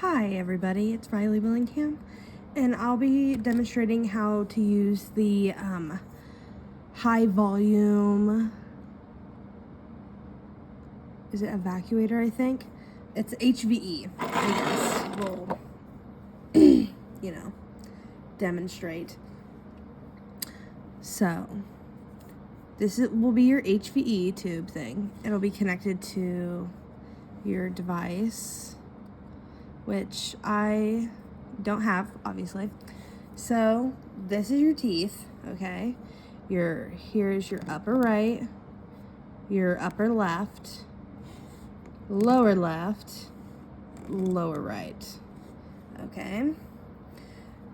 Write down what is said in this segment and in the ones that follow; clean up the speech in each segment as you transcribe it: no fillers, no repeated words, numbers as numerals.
Hi everybody, it's Riley Willingham, and I'll be demonstrating how to use the high volume, is it evacuator, I think? It's HVE, I guess, we'll, demonstrate. So, will be your HVE tube thing. It'll be connected to your device, which I don't have, obviously. So this is your teeth, okay? Here's your upper right, your upper left, lower right, okay?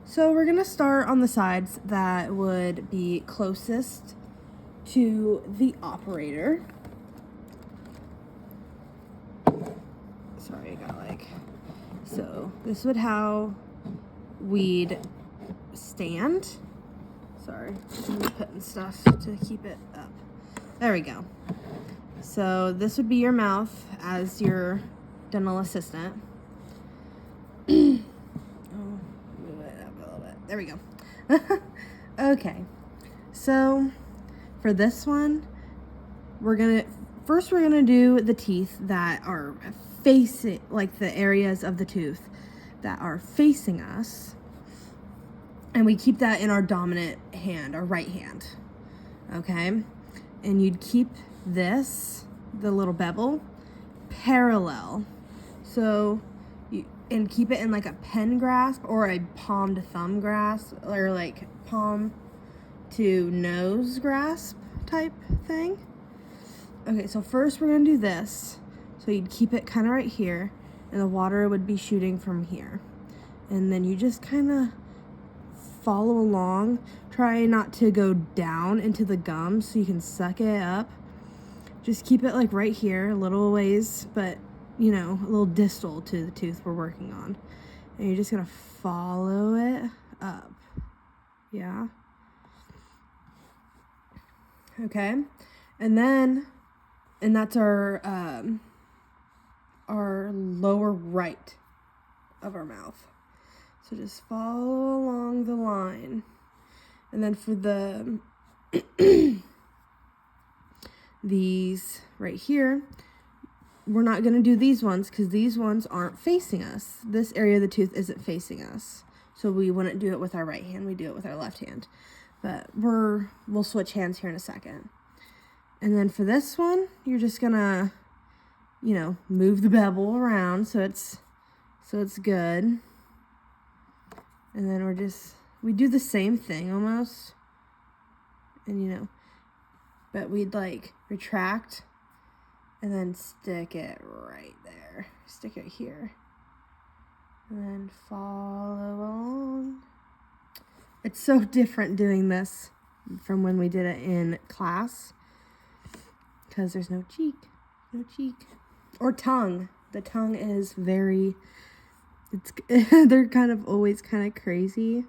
So we're gonna start on the sides that would be closest to the operator. Sorry, I got so this would how we'd stand. Sorry, I'm putting stuff to keep it up. There we go. So this would be your mouth as your dental assistant. Oh, move it up a little bit. There we go. Okay, so for this one, we're gonna do the teeth that are facing, like the areas of the tooth that are facing us, and we keep that in our dominant hand, our right hand, okay? And you'd keep the little bevel, parallel, so and keep it in like a pen grasp or a palm to thumb grasp, or like palm to nose grasp type thing. Okay, so first we're gonna do this. So you'd keep it kind of right here, and the water would be shooting from here. And then you just kind of follow along. Try not to go down into the gums so you can suck it up. Just keep it like right here, a little ways, but a little distal to the tooth we're working on. And you're just gonna follow it up. Yeah. Okay. And that's our lower right of our mouth. So just follow along the line. And then for these right here, we're not going to do these ones because these ones aren't facing us. This area of the tooth isn't facing us. So we wouldn't do it with our right hand, we do it with our left hand. But we'll switch hands here in a second. And then for this one, you're just gonna, move the bevel around so it's good. And then we do the same thing almost. And but we'd like retract and then stick it right there. Stick it here. And then follow along. It's so different doing this from when we did it in class, because there's no cheek or tongue. The tongue is they're kind of always kind of crazy.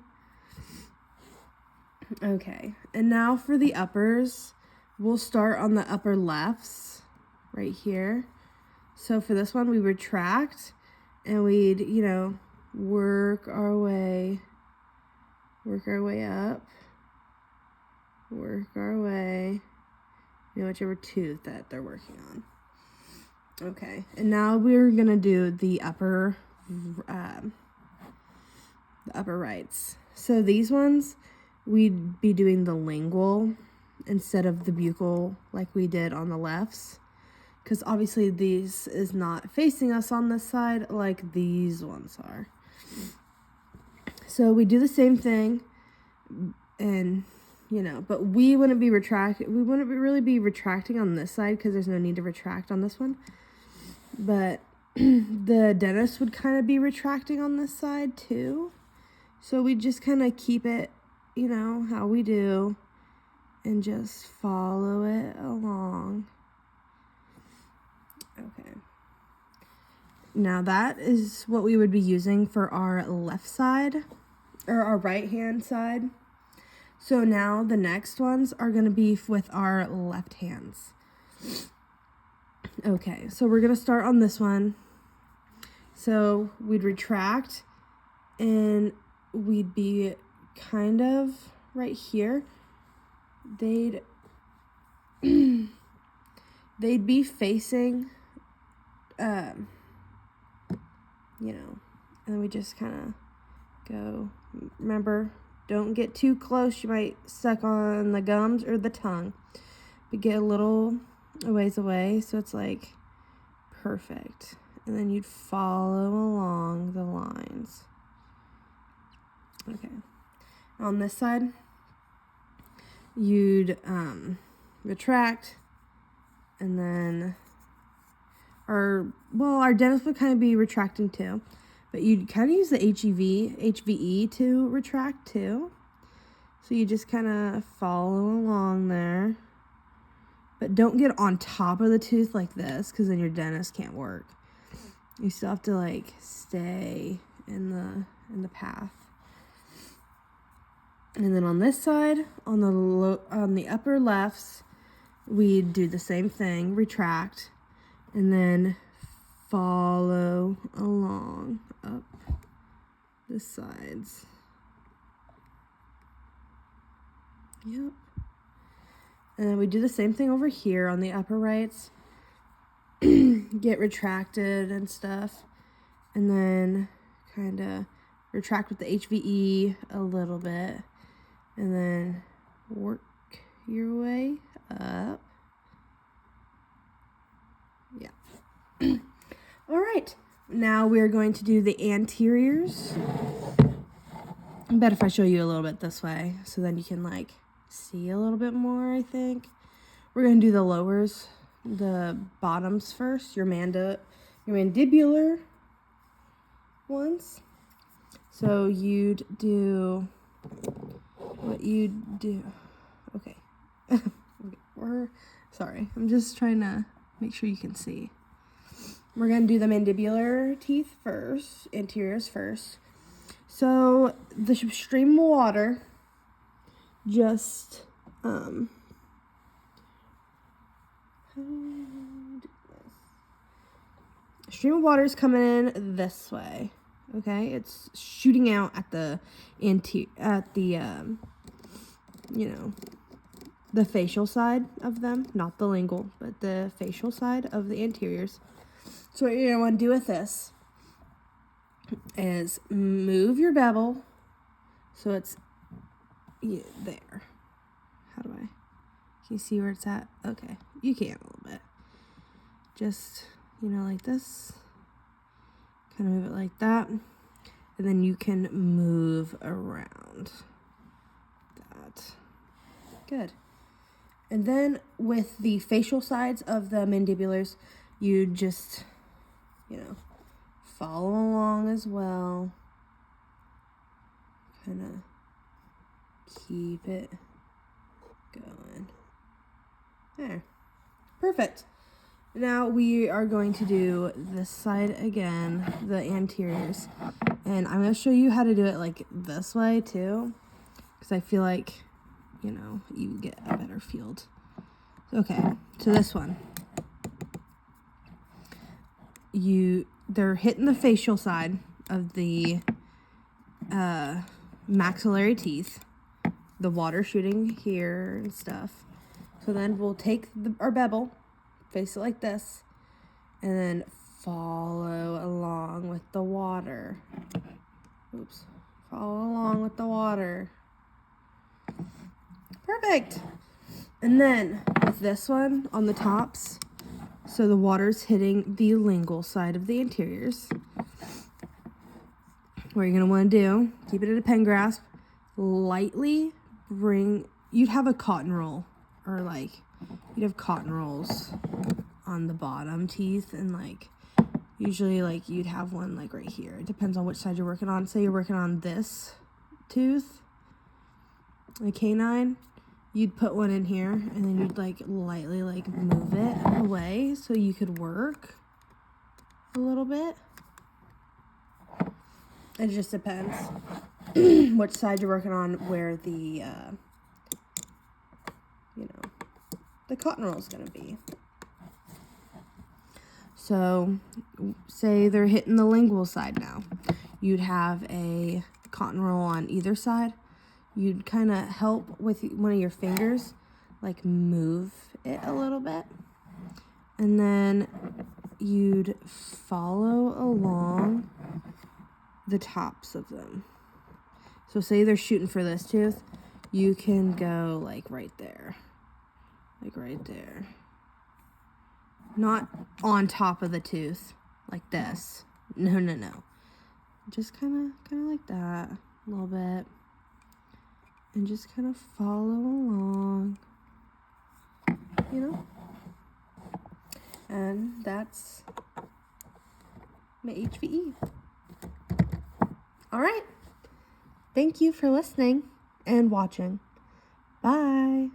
Okay, and now for the uppers, we'll start on the upper lefts right here. So for this one, we retract and we'd work our way up, work our way, whichever tooth that they're working on. Okay, and now we're gonna do the upper rights. So these ones, we'd be doing the lingual instead of the buccal like we did on the lefts, because obviously these is not facing us on this side like these ones are. So we do the same thing, and but we wouldn't really be retracting on this side because there's no need to retract on this one. But the dentist would kind of be retracting on this side too. So we just kind of keep it, how we do, and just follow it along. Okay. Now that is what we would be using for our left side, or our right hand side. So now the next ones are going to be with our left hands. Okay, so we're going to start on this one. So we'd retract and we'd be kind of right here. They'd be facing, you know, and we just kind of go. Remember, don't get too close. You might suck on the gums or the tongue. But get a little ways away so it's like perfect. And then you'd follow along the lines. Okay. On this side, you'd retract, and then our dentist would kind of be retracting too, but you'd kind of use the HVE to retract too. So you just kind of follow along there, but don't get on top of the tooth like this, because then your dentist can't work. You still have to like stay in the path. And then on this side, on the upper lefts, we'd do the same thing, retract, and then follow along up the sides. Yep. And then we do the same thing over here on the upper rights. Get retracted and stuff. And then kind of retract with the HVE a little bit. And then work your way up. Yeah. All right. Now we're going to do the anteriors. I bet if I show you a little bit this way, so then you can like see a little bit more, I think. We're going to do the lowers, the bottoms first, your mandibular ones. So you'd do what you'd do. Okay. Sorry. I'm just trying to make sure you can see. We're going to do the mandibular teeth first, anteriors first. So the stream of water just stream of water is coming in this way. Okay, it's shooting out at the the facial side of them, not the lingual, but the facial side of the anteriors. So what you're gonna want to do with this is move your bevel so it's there. How do I? Can you see where it's at? Okay, you can a little bit. Just like this. Kind of move it like that, and then you can move around that. Good. And then with the facial sides of the mandibulars, you just follow along as well. Kind of keep it going. There. Perfect. Now we are going to do this side again, the anteriors. And I'm going to show you how to do it like this way too, because I feel like, you get a better field. Okay, so this one. They're hitting the facial side of the maxillary teeth, the water shooting here and stuff. So then we'll take our bevel, face it like this, and then follow along with the water. Oops. Follow along with the water. Perfect. And then with this one on the tops, so the water's hitting the lingual side of the anteriors. What you're going to want to do, keep it at a pen grasp, lightly you'd have a cotton roll, or you'd have cotton rolls on the bottom teeth, and usually you'd have one right here. It depends on which side you're working on. Say you're working on this tooth, the canine, you'd put one in here, and then you'd lightly move it away so you could work a little bit. It just depends which side you're working on, where the the cotton roll is going to be. So say they're hitting the lingual side now. You'd have a cotton roll on either side. You'd kind of help with one of your fingers, like move it a little bit. And then you'd follow along the tops of them. So say they're shooting for this tooth, you can go like right there. Like right there. Not on top of the tooth, like this. No, no, no. Just kind of like that, a little bit. And just kind of follow along, you know? And that's my HVE. All right. Thank you for listening and watching. Bye.